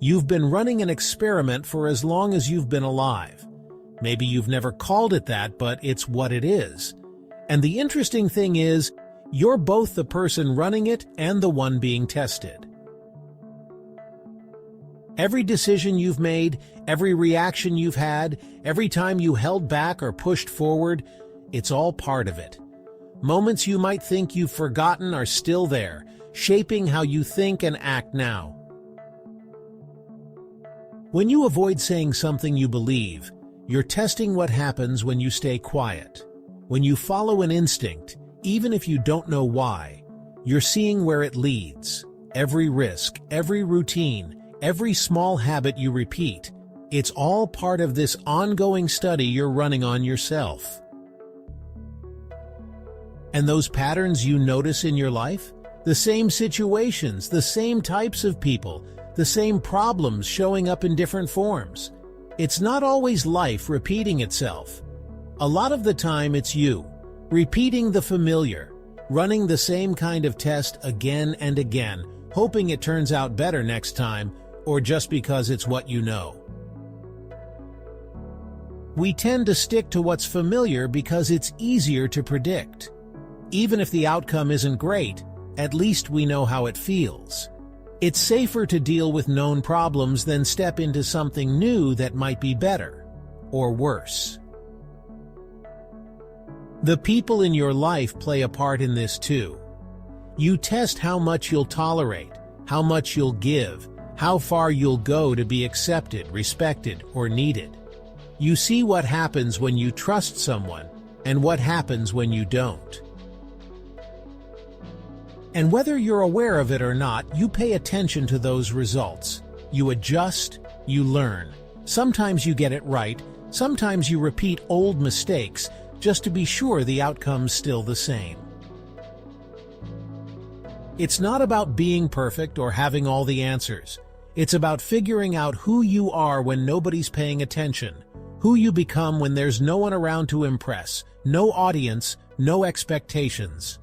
You've been running an experiment for as long as you've been alive. Maybe you've never called it that, but it's what it is. And the interesting thing is, you're both the person running it and the one being tested. Every decision you've made, every reaction you've had, every time you held back or pushed forward, it's all part of it. Moments you might think you've forgotten are still there, shaping how you think and act now. When you avoid saying something you believe, you're testing what happens when you stay quiet. When you follow an instinct, even if you don't know why, you're seeing where it leads. Every risk, every routine, every small habit you repeat, it's all part of this ongoing study you're running on yourself. And those patterns you notice in your life? The same situations, the same types of people, the same problems showing up in different forms. It's not always life repeating itself. A lot of the time it's you, repeating the familiar, running the same kind of test again and again, hoping it turns out better next time, or just because it's what you know. We tend to stick to what's familiar because it's easier to predict. Even if the outcome isn't great, at least we know how it feels. It's safer to deal with known problems than step into something new that might be better, or worse. The people in your life play a part in this too. You test how much you'll tolerate, how much you'll give, how far you'll go to be accepted, respected, or needed. You see what happens when you trust someone, and what happens when you don't. And whether you're aware of it or not, you pay attention to those results. You adjust, you learn. Sometimes you get it right, sometimes you repeat old mistakes, just to be sure the outcome's still the same. It's not about being perfect or having all the answers. It's about figuring out who you are when nobody's paying attention, who you become when there's no one around to impress, no audience, no expectations.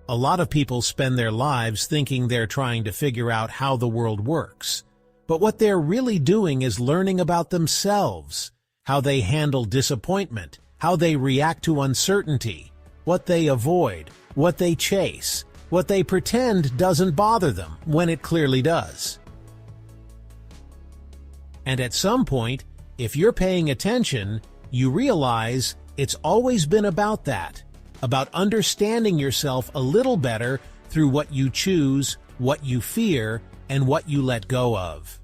A lot of people spend their lives thinking they're trying to figure out how the world works. But what they're really doing is learning about themselves, how they handle disappointment, how they react to uncertainty, what they avoid, what they chase, what they pretend doesn't bother them when it clearly does. And at some point, if you're paying attention, you realize it's always been about that. About understanding yourself a little better through what you choose, what you fear, and what you let go of.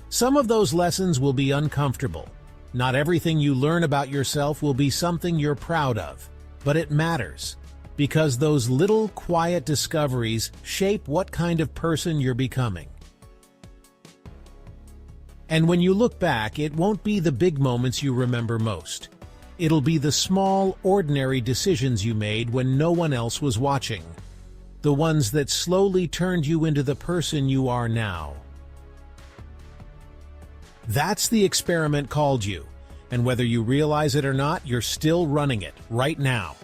Some of those lessons will be uncomfortable. Not everything you learn about yourself will be something you're proud of, but it matters, because those little quiet discoveries shape what kind of person you're becoming. And when you look back, it won't be the big moments you remember most. It'll be the small, ordinary decisions you made when no one else was watching. The ones that slowly turned you into the person you are now. That's the experiment called you, and whether you realize it or not, you're still running it right now.